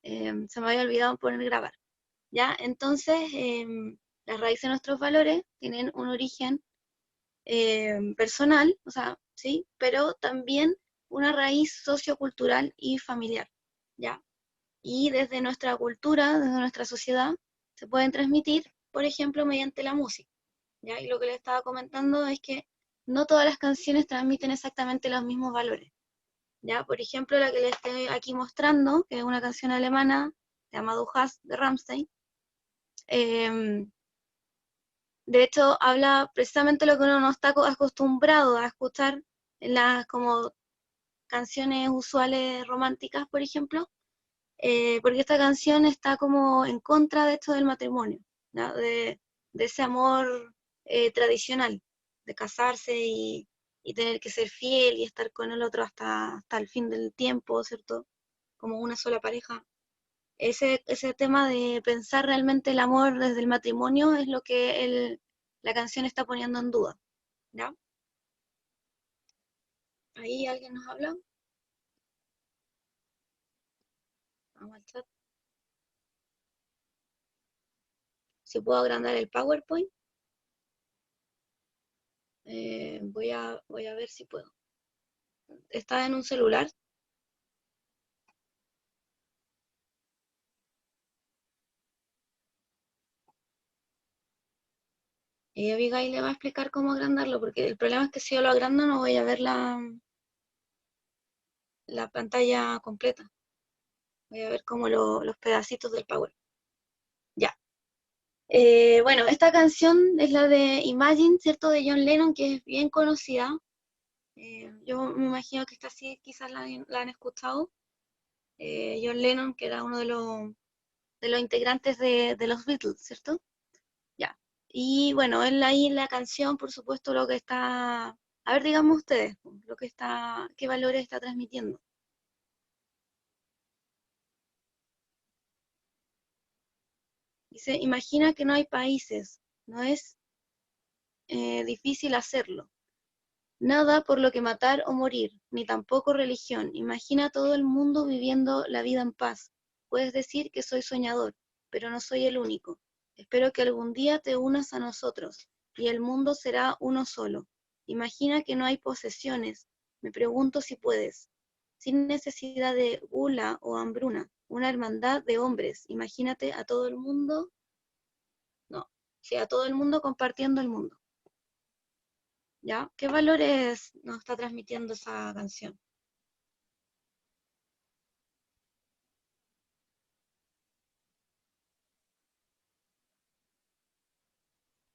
Se me había olvidado poner grabar. ¿Ya? Entonces, las raíces de nuestros valores tienen un origen personal, o sea, sí, pero también una raíz sociocultural y familiar, ¿ya? Y desde nuestra cultura, desde nuestra sociedad, se pueden transmitir, por ejemplo, mediante la música, ¿ya? Y lo que les estaba comentando es que no todas las canciones transmiten exactamente los mismos valores, ¿ya? Por ejemplo, la que les estoy aquí mostrando, que es una canción alemana, se llama Du hast de Rammstein, de hecho, habla precisamente lo que uno no está acostumbrado a escuchar en las como canciones usuales románticas, por ejemplo, porque esta canción está como en contra de esto del matrimonio, ¿no? De ese amor tradicional, de casarse y tener que ser fiel y estar con el otro hasta el fin del tiempo, ¿cierto? Como una sola pareja. Ese tema de pensar realmente el amor desde el matrimonio es lo que la canción está poniendo en duda, ¿ya? Ahí alguien nos habla, vamos al chat. Si puedo agrandar el PowerPoint, voy a ver si puedo. Está en un celular. Y Abigail le va a explicar cómo agrandarlo, porque el problema es que si yo lo agrando no voy a ver la pantalla completa. Voy a ver como los pedacitos del Power. Ya. Bueno, esta canción es la de Imagine, ¿cierto? De John Lennon, que es bien conocida. Yo me imagino que esta sí quizás la han escuchado. John Lennon, que era uno de los integrantes de los Beatles, ¿cierto? Ya. Y bueno, él ahí en la canción, por supuesto, lo que está, a ver, díganme ustedes, lo que está, qué valores está transmitiendo. Dice, imagina que no hay países, no es difícil hacerlo. Nada por lo que matar o morir, ni tampoco religión. Imagina todo el mundo viviendo la vida en paz. Puedes decir que soy soñador, pero no soy el único. Espero que algún día te unas a nosotros, y el mundo será uno solo. Imagina que no hay posesiones. Me pregunto si puedes. Sin necesidad de gula o hambruna, una hermandad de hombres. Imagínate a todo el mundo, no, sí, a todo el mundo compartiendo el mundo. ¿Ya? ¿Qué valores nos está transmitiendo esa canción?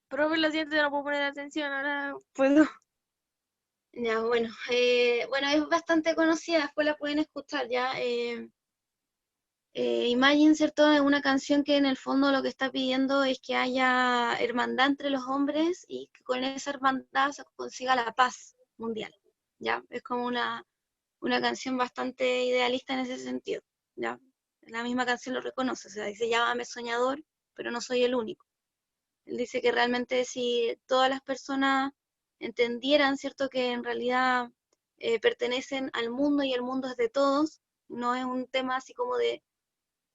Profe, lo siento, yo no puedo poner atención, ahora puedo. Ya, bueno, bueno, es bastante conocida, después la pueden escuchar, ¿ya? Imagine, ¿cierto? Es una canción que en el fondo lo que está pidiendo es que haya hermandad entre los hombres y que con esa hermandad se consiga la paz mundial, ¿ya? Es como una canción bastante idealista en ese sentido, ¿ya? La misma canción lo reconoce, o sea, dice, llámame soñador, pero no soy el único. Él dice que realmente si todas las personas entendieran, ¿cierto?, que en realidad pertenecen al mundo y el mundo es de todos, no es un tema así como de,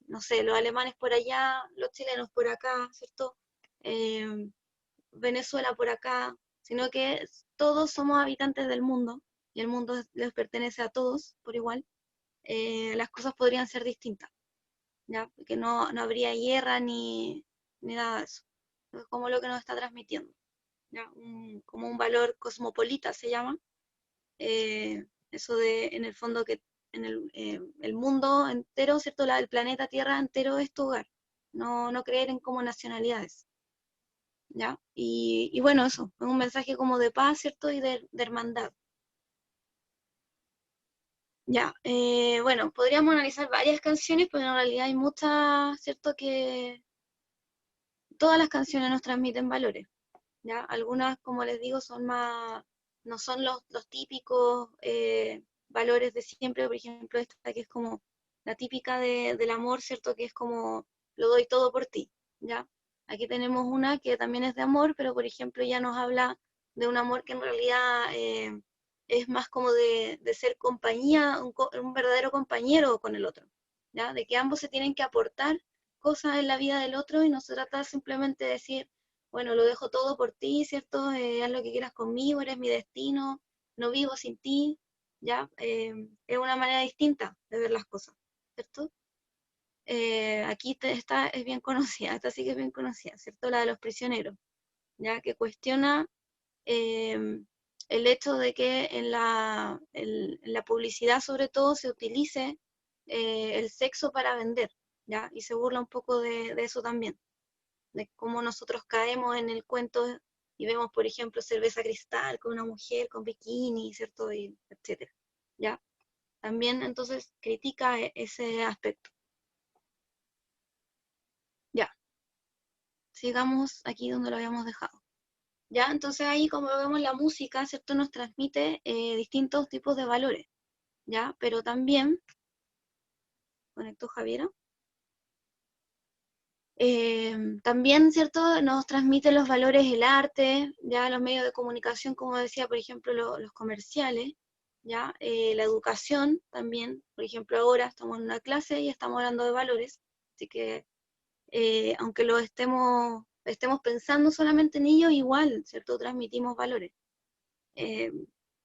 no sé, los alemanes por allá, los chilenos por acá, ¿cierto? Eh, Venezuela por acá, sino que todos somos habitantes del mundo y el mundo les pertenece a todos por igual. Las cosas podrían ser distintas, ¿ya? Porque no habría guerra ni nada de eso. Es como lo que nos está transmitiendo, ¿ya? Como un valor cosmopolita se llama. Eso de, en el fondo, que en el mundo entero, ¿cierto? El planeta Tierra entero es tu hogar. No creer en como nacionalidades, ¿ya? Y bueno, eso, es un mensaje como de paz, ¿cierto? Y de hermandad. Ya, bueno, podríamos analizar varias canciones, pero en realidad hay muchas, ¿cierto? Que todas las canciones nos transmiten valores. ¿Ya? Algunas, como les digo, son más, no son los típicos valores de siempre, por ejemplo, esta que es como la típica del amor, ¿cierto? Que es como lo doy todo por ti, ¿ya? Aquí tenemos una que también es de amor, pero por ejemplo ya nos habla de un amor que en realidad es más como de ser compañía, un verdadero compañero con el otro, ¿ya? De que ambos se tienen que aportar cosas en la vida del otro y no se trata simplemente de decir, bueno, lo dejo todo por ti, ¿cierto? Haz lo que quieras conmigo, eres mi destino, no vivo sin ti, ¿ya? Es una manera distinta de ver las cosas, ¿cierto? Aquí esta es bien conocida, esta sí que es bien conocida, ¿cierto? La de los prisioneros, ¿ya? Que cuestiona el hecho de que en la publicidad sobre todo se utilice el sexo para vender, ¿ya? Y se burla un poco de eso también, de cómo nosotros caemos en el cuento y vemos, por ejemplo, cerveza cristal con una mujer con bikini, ¿cierto? Y etcétera, ¿ya? También entonces critica ese aspecto. Ya, sigamos aquí donde lo habíamos dejado. Ya, entonces ahí como vemos la música, ¿cierto? Nos transmite distintos tipos de valores, ¿ya? Pero también, conectó Javiera, también, ¿cierto? Nos transmite los valores el arte, ya los medios de comunicación, como decía, por ejemplo, los comerciales, ya la educación también, por ejemplo, ahora estamos en una clase y estamos hablando de valores, así que aunque lo estemos pensando solamente en ellos, igual, ¿cierto? Transmitimos valores. Eh,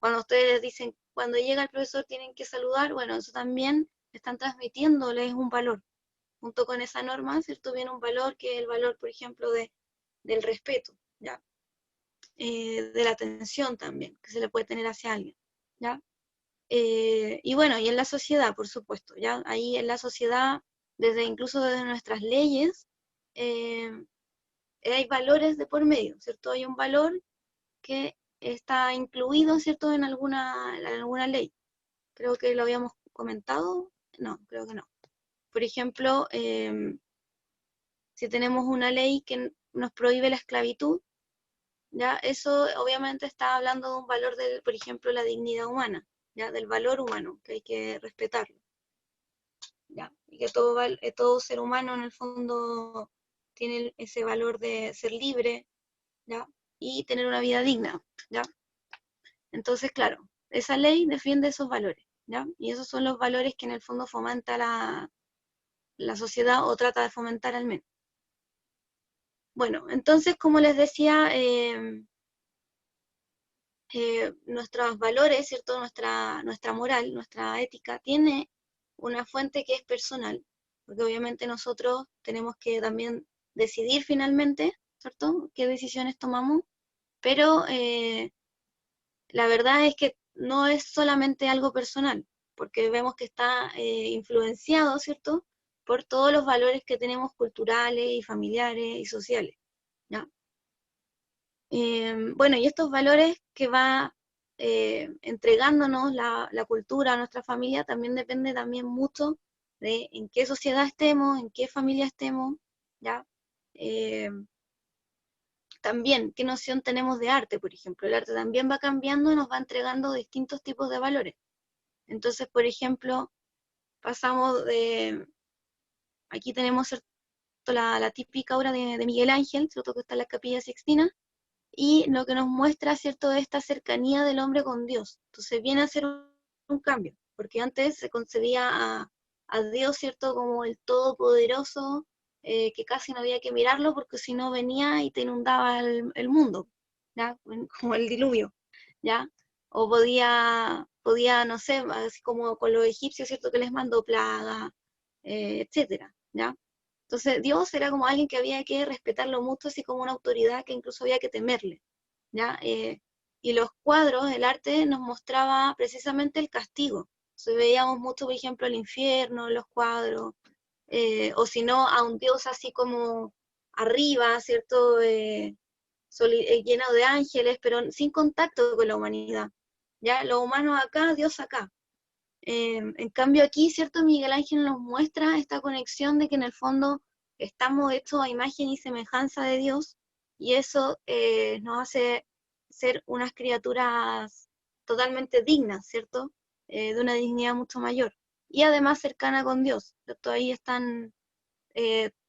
Cuando ustedes dicen, cuando llega el profesor tienen que saludar, bueno, eso también están transmitiéndoles un valor. Junto con esa norma, ¿cierto? Viene un valor que es el valor, por ejemplo, del respeto, ¿ya? De la atención también, que se le puede tener hacia alguien, ¿ya? Y bueno, y en la sociedad, por supuesto, ¿ya? Ahí en la sociedad, incluso desde nuestras leyes, eh, hay valores de por medio, ¿cierto? Hay un valor que está incluido, ¿cierto?, en alguna ley. Creo que lo habíamos comentado. No, creo que no. Por ejemplo, si tenemos una ley que nos prohíbe la esclavitud, ya eso obviamente está hablando de un valor de, por ejemplo, la dignidad humana, ya del valor humano, que hay que respetarlo, ya, y que todo ser humano en el fondo tiene ese valor de ser libre, ya, y tener una vida digna, ya. Entonces, claro, esa ley defiende esos valores, ¿ya? Y esos son los valores que en el fondo fomenta la sociedad o trata de fomentar al menos. Bueno, entonces, como les decía, nuestros valores, ¿cierto? Nuestra moral, nuestra ética, tiene una fuente que es personal, porque obviamente nosotros tenemos que también decidir finalmente, ¿cierto? Qué decisiones tomamos, pero la verdad es que no es solamente algo personal, porque vemos que está influenciado, ¿cierto?, por todos los valores que tenemos culturales y familiares y sociales, ¿ya? Bueno, y estos valores que va entregándonos la cultura a nuestra familia también depende también mucho de en qué sociedad estemos, en qué familia estemos, ¿ya? Eh, También qué noción tenemos de arte, por ejemplo. El arte también va cambiando y nos va entregando distintos tipos de valores. Entonces, por ejemplo, pasamos aquí tenemos, ¿cierto?, la típica obra de Miguel Ángel, ¿cierto?, que está en la Capilla Sixtina, y lo que nos muestra, ¿cierto?, esta cercanía del hombre con Dios. Entonces viene a ser un cambio, porque antes se concebía a Dios, ¿cierto?, como el Todopoderoso, que casi no había que mirarlo porque si no venía y te inundaba el mundo, ¿ya? Como el diluvio, ¿ya? O podía, no sé, así como con los egipcios, ¿cierto?, que les mandó plaga, etcétera, ¿ya? Entonces Dios era como alguien que había que respetarlo mucho, así como una autoridad que incluso había que temerle, ¿ya? Y los cuadros, el arte nos mostraba precisamente el castigo. Entonces veíamos mucho, por ejemplo, el infierno en los cuadros, o si no, a un Dios así como arriba, ¿cierto? Lleno de ángeles, pero sin contacto con la humanidad, ¿ya? Lo humano acá, Dios acá. En cambio aquí, ¿cierto? Miguel Ángel nos muestra esta conexión de que en el fondo estamos hechos a imagen y semejanza de Dios y eso nos hace ser unas criaturas totalmente dignas, ¿cierto? De una dignidad mucho mayor y además cercana con Dios, ¿cierto? Ahí están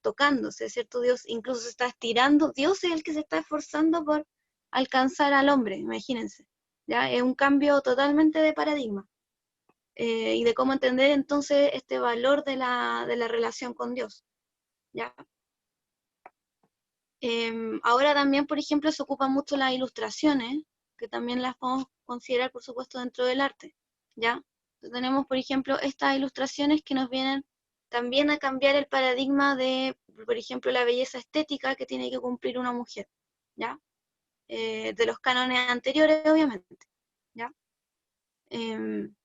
tocándose, ¿cierto? Dios incluso se está estirando, Dios es el que se está esforzando por alcanzar al hombre, imagínense. ¿ya? Es un cambio totalmente de paradigma, y de cómo entender entonces este valor de la relación con Dios, ¿ya? Ahora también, por ejemplo, se ocupan mucho las ilustraciones, que también las podemos considerar, por supuesto, dentro del arte, ¿ya? Entonces, tenemos, por ejemplo, estas ilustraciones que nos vienen también a cambiar el paradigma de, por ejemplo, la belleza estética que tiene que cumplir una mujer, ¿ya? De los cánones anteriores, obviamente, ¿ya? Em,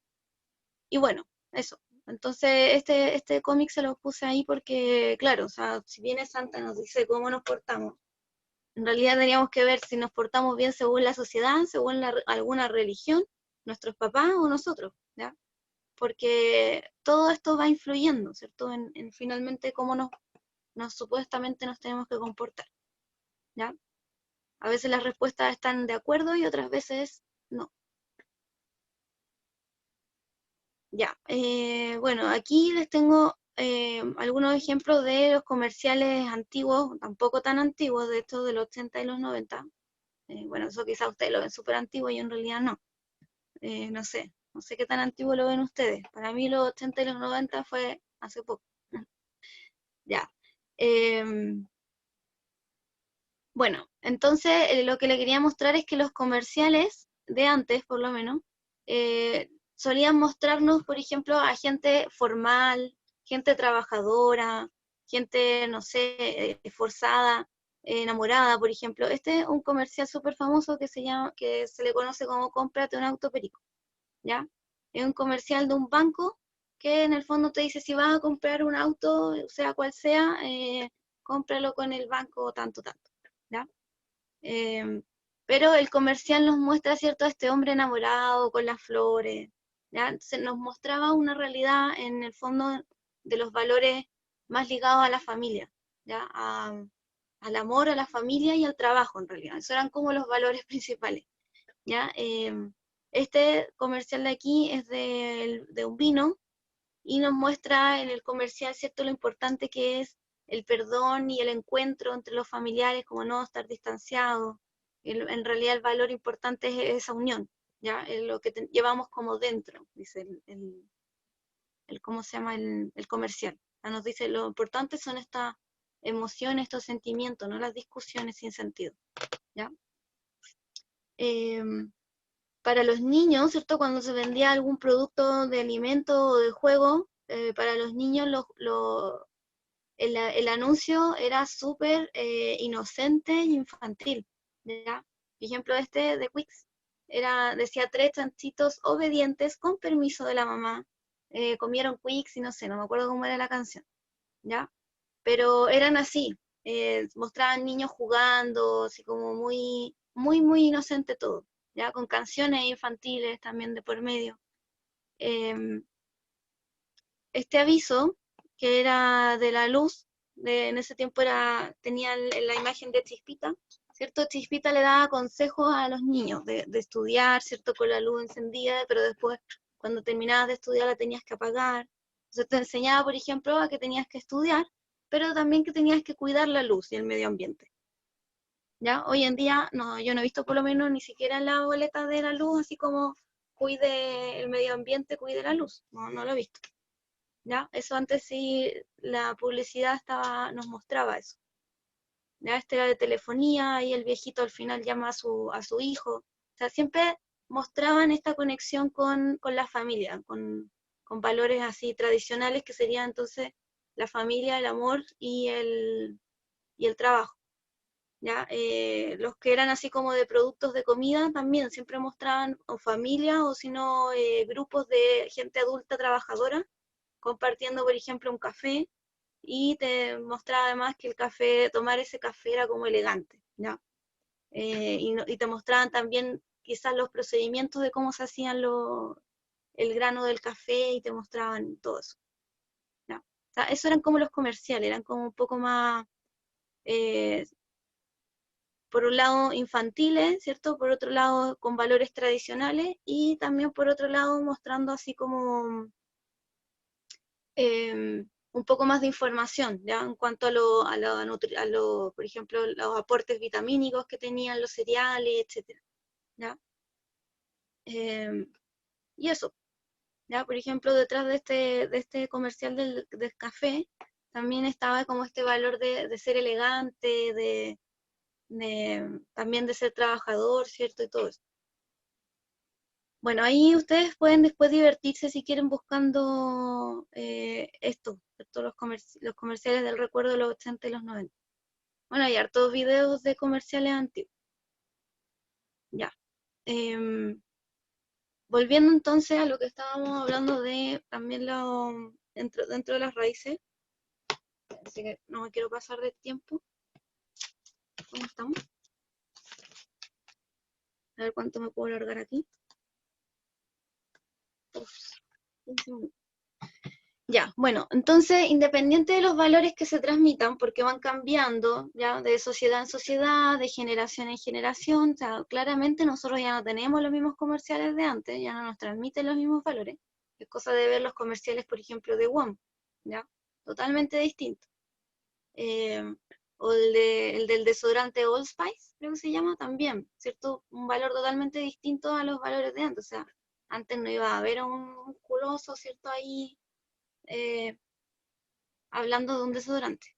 y bueno, eso. Entonces, este cómic se lo puse ahí porque, claro, o sea, si viene Santa nos dice cómo nos portamos, en realidad teníamos que ver si nos portamos bien según la sociedad, según alguna religión, nuestros papás o nosotros, ¿ya? Porque todo esto va influyendo, ¿cierto? En finalmente cómo nos supuestamente nos tenemos que comportar, ¿ya? A veces las respuestas están de acuerdo y otras veces no. Ya, bueno, aquí les tengo algunos ejemplos de los comerciales antiguos, tampoco tan antiguos, de estos de los 80 y los 90. Bueno, eso quizás ustedes lo ven súper antiguo, yo en realidad no. No sé qué tan antiguo lo ven ustedes. Para mí los 80 y los 90 fue hace poco. Ya. Em, bueno, entonces lo que le quería mostrar es que los comerciales de antes, por lo menos, solían mostrarnos, por ejemplo, a gente formal, gente trabajadora, gente, no sé, esforzada, enamorada, por ejemplo. Este es un comercial súper famoso que se le conoce como cómprate un auto perico, ¿ya? Es un comercial de un banco que en el fondo te dice si vas a comprar un auto, sea cual sea, cómpralo con el banco tanto, tanto, ¿ya? Eh, pero el comercial nos muestra, ¿cierto?, a este hombre enamorado con las flores, ¿ya? Nos mostraba una realidad en el fondo de los valores más ligados a la familia, ¿ya? Al amor, a la familia y al trabajo, en realidad. Esos eran como los valores principales, ¿ya? Este comercial de aquí es de un vino y nos muestra en el comercial, ¿cierto?, lo importante que es el perdón y el encuentro entre los familiares, como no estar distanciados. En realidad el valor importante es esa unión, ¿ya? Es lo que llevamos como dentro, dice ¿cómo se llama? El comercial. Ya nos dice, lo importante son estas emociones, estos sentimientos, no las discusiones sin sentido, ¿ya? Para los niños, ¿cierto? Cuando se vendía algún producto de alimento o de juego, para los niños el anuncio era súper inocente e infantil, ¿ya? Por ejemplo, este de Quicks decía tres chanchitos obedientes con permiso de la mamá, comieron Quicks y no sé, no me acuerdo cómo era la canción, ¿ya? Pero eran así, mostraban niños jugando, así como muy, muy, muy inocente todo, ya con canciones infantiles también de por medio. Em, este aviso, que era de la luz, en ese tiempo tenía la imagen de Chispita, ¿cierto? Chispita le daba consejos a los niños de estudiar, ¿cierto? Con la luz encendida, pero después, cuando terminabas de estudiar, la tenías que apagar. Entonces te enseñaba, por ejemplo, a que tenías que estudiar, pero también que tenías que cuidar la luz y el medio ambiente. ¿Ya? Hoy en día, no, yo no he visto por lo menos ni siquiera en la boleta de la luz, así como cuide el medio ambiente, cuide la luz. No, no lo he visto. ¿Ya? Eso antes sí, la publicidad nos mostraba eso. ¿Ya? Este era de telefonía y el viejito al final llama a su hijo. O sea, siempre mostraban esta conexión con la familia, con valores así tradicionales que serían entonces la familia, el amor y el trabajo. ¿Ya? Los que eran así como de productos de comida también siempre mostraban o familia o si no grupos de gente adulta trabajadora compartiendo, por ejemplo, un café y te mostraba además que el café, tomar ese café era como elegante, ¿ya? Y te mostraban también quizás los procedimientos de cómo se hacían el grano del café y te mostraban todo eso, ¿ya? O sea, eso eran como los comerciales, eran como un poco más, eh, por un lado infantiles, ¿cierto? Por otro lado con valores tradicionales y también por otro lado mostrando así como un poco más de información, ¿ya? En cuanto por ejemplo, los aportes vitamínicos que tenían los cereales, etcétera, ¿ya? Y eso, ¿ya? Por ejemplo, detrás de este comercial del café, también estaba como este valor de ser elegante, también de ser trabajador, ¿cierto? Y todo eso. Bueno, ahí ustedes pueden después divertirse si quieren buscando esto, ¿cierto? Los comerciales del recuerdo de los 80 y los 90. Bueno, hay hartos videos de comerciales antiguos. Ya. Volviendo entonces a lo que estábamos hablando de también dentro de las raíces, así que no me quiero pasar de tiempo. ¿Cómo estamos? A ver cuánto me puedo alargar aquí. Uf, 15 minutos. Ya, bueno, entonces, independiente de los valores que se transmitan, porque van cambiando, ya, de sociedad en sociedad, de generación en generación, o sea, claramente nosotros ya no tenemos los mismos comerciales de antes, ya no nos transmiten los mismos valores. Es cosa de ver los comerciales, por ejemplo, de WOM, ya, totalmente distinto. O el del desodorante Old Spice, creo que se llama, también, ¿cierto? Un valor totalmente distinto a los valores de antes, o sea, antes no iba a haber un musculoso, ¿cierto? Ahí hablando de un desodorante.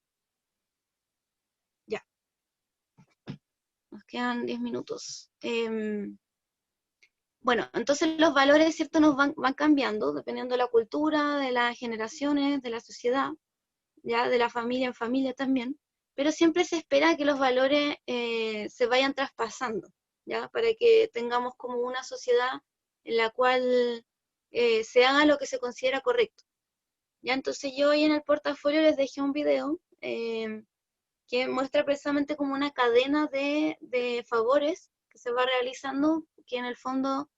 Ya, nos quedan 10 minutos. Bueno, entonces los valores, ¿cierto? Nos van cambiando dependiendo de la cultura, de las generaciones, de la sociedad, ya de la familia en familia también, pero siempre se espera que los valores se vayan traspasando, ya, para que tengamos como una sociedad en la cual se haga lo que se considera correcto. Ya, entonces yo hoy en el portafolio les dejé un video que muestra precisamente como una cadena de favores que se va realizando, que en el fondo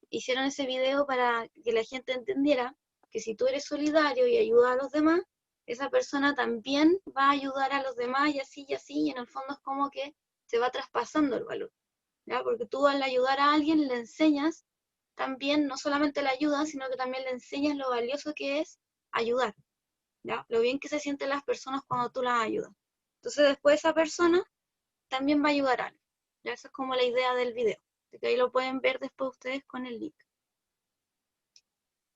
hicieron ese video para que la gente entendiera que si tú eres solidario y ayudas a los demás, esa persona también va a ayudar a los demás y así, y en el fondo es como que se va traspasando el valor, ¿ya? Porque tú al ayudar a alguien le enseñas también, no solamente la ayuda, sino que también le enseñas lo valioso que es ayudar, ¿ya? Lo bien que se sienten las personas cuando tú las ayudas. Entonces después esa persona también va a ayudar a alguien, ¿ya? Esa es como la idea del video, de que ahí lo pueden ver después ustedes con el link.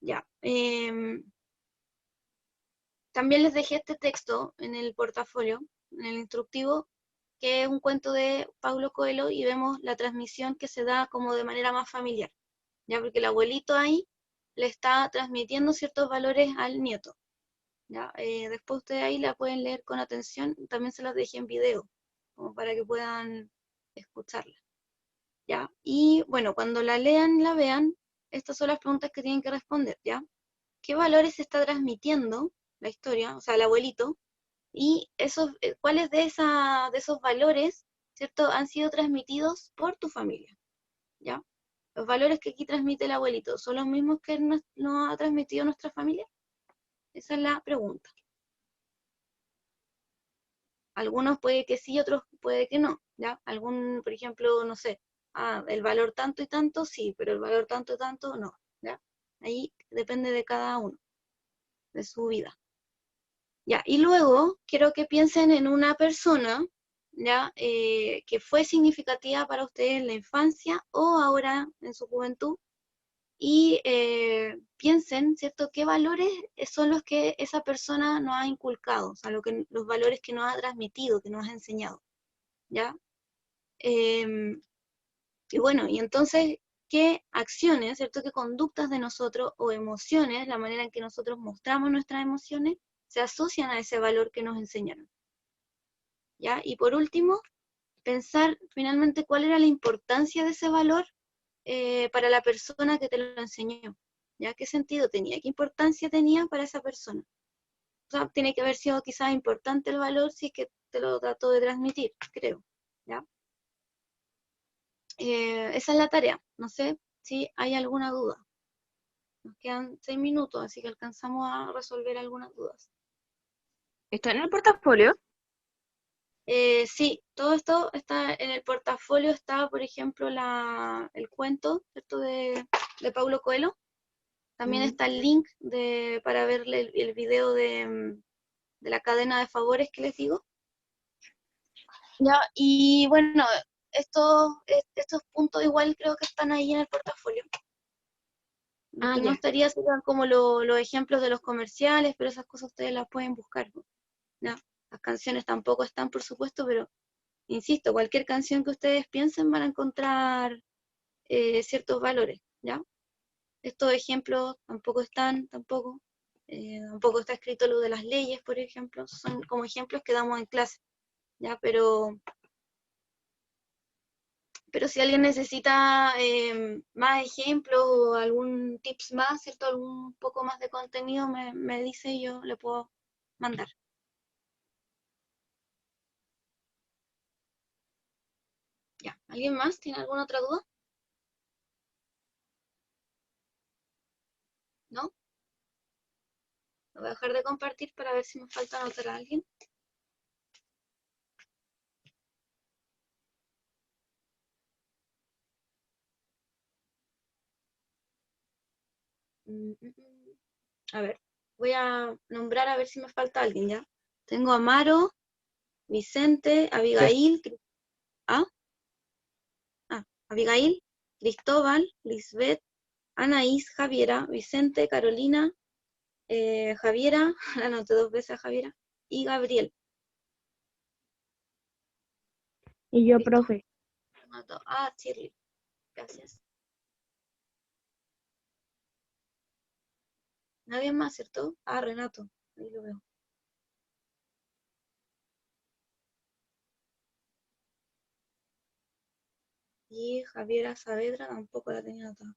Ya. También les dejé este texto en el portafolio, en el instructivo, que es un cuento de Paulo Coelho y vemos la transmisión que se da como de manera más familiar, ya porque el abuelito ahí le está transmitiendo ciertos valores al nieto. ¿Ya? Después ustedes ahí la pueden leer con atención, también se las dejé en video, como para que puedan escucharla. ¿Ya? Y bueno, cuando la lean y la vean, estas son las preguntas que tienen que responder, ¿ya? ¿Qué valores se está transmitiendo la historia, o sea, el abuelito? Y ¿cuáles de esos valores, ¿cierto?, han sido transmitidos por tu familia, ¿ya? Los valores que aquí transmite el abuelito, ¿son los mismos que nos ha transmitido nuestra familia? Esa es la pregunta. Algunos puede que sí, otros puede que no, ¿ya? Por ejemplo, no sé, el valor tanto y tanto sí, pero el valor tanto y tanto no, ¿ya? Ahí depende de cada uno, de su vida. Ya, y luego quiero que piensen en una persona, ¿ya? Que fue significativa para ustedes en la infancia o ahora en su juventud, y piensen, ¿cierto?, qué valores son los que esa persona nos ha inculcado, o sea, los valores que nos ha transmitido, que nos ha enseñado, ¿ya? Y bueno, y entonces, ¿qué acciones, ¿cierto?, qué conductas de nosotros o emociones, la manera en que nosotros mostramos nuestras emociones, se asocian a ese valor que nos enseñaron, ¿ya? Y por último, pensar finalmente cuál era la importancia de ese valor para la persona que te lo enseñó, ¿ya? ¿Qué sentido tenía? ¿Qué importancia tenía para esa persona? O sea, tiene que haber sido quizás importante el valor si es que te lo trató de transmitir, creo, ¿ya? Esa es la tarea. No sé si hay alguna duda. Nos quedan 6 minutos, así que alcanzamos a resolver algunas dudas. ¿Está en el portafolio? Sí, todo esto está en el portafolio, está, por ejemplo, el cuento, ¿cierto?, de Paulo Coelho. También está el link para ver el video de la cadena de favores que les digo. Ya, y bueno, estos puntos igual creo que están ahí en el portafolio. Lo Ah, que no ya. estaría serían como los ejemplos de los comerciales, pero esas cosas ustedes las pueden buscar, po, ¿ya? Las canciones tampoco están, por supuesto, pero insisto, cualquier canción que ustedes piensen van a encontrar ciertos valores, ¿ya? Estos ejemplos tampoco están, tampoco está escrito lo de las leyes, por ejemplo, son como ejemplos que damos en clase, ¿ya? Pero si alguien necesita más ejemplos o algún tips más, ¿cierto? Algún poco más de contenido, me dice y yo le puedo mandar. Ya, ¿alguien más tiene alguna otra duda? ¿No? Lo voy a dejar de compartir para ver si me falta anotar a alguien. Mm, mm, mm. A ver, voy a nombrar a ver si me falta alguien, ¿ya? Tengo a Maro, Vicente, Abigail, ¿ah? Abigail, Cristóbal, Lisbeth, Anaís, Javiera, Vicente, Carolina, Javiera, la anoté 2 veces a Javiera, y Gabriel. Y yo, ¿Listo? profe. Shirley, gracias. Nadie más, ¿cierto? Renato, ahí lo veo. Y Javiera Saavedra tampoco la tenía anotada.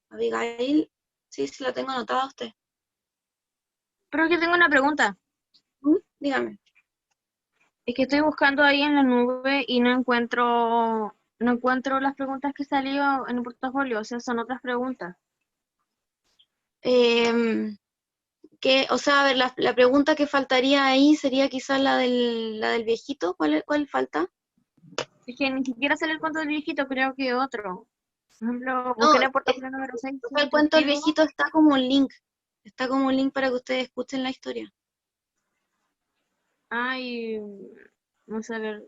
Abigail, sí, sí la tengo anotada a usted. Pero que tengo una pregunta. Dígame. Es que estoy buscando ahí en la nube y no encuentro las preguntas que salió en el portafolio, o sea, son otras preguntas. Em, o sea, a ver, la pregunta que faltaría ahí sería quizás la del viejito. ¿Cuál falta? Es que ni siquiera sale el cuento del viejito, creo que otro. Por ejemplo, No, busqué en el portafolio número 6, el cuento del instructivo. viejito está como un link. Está como un link para que ustedes escuchen la historia. Ay, vamos a ver.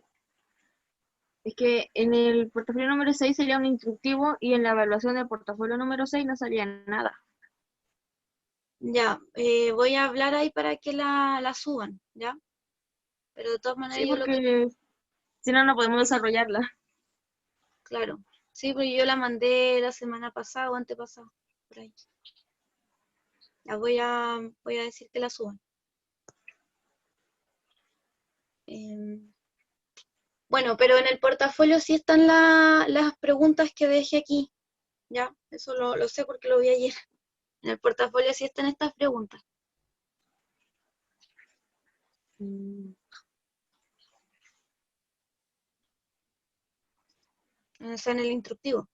Es que en el portafolio número 6 salía un instructivo y en la evaluación del portafolio número 6 no salía nada. Ya, voy a hablar ahí para que la suban, ¿ya? Pero de todas Sí, maneras yo lo que, porque si no, no podemos desarrollarla. claro, sí, porque yo la mandé la semana pasada o antepasada, por ahí. Ya voy a decir que la suban. Em, bueno, pero en el portafolio sí están las preguntas que dejé aquí, ¿ya? Eso lo sé porque lo vi ayer. En el portafolio sí están estas preguntas. Mm, O sea, en el instructivo.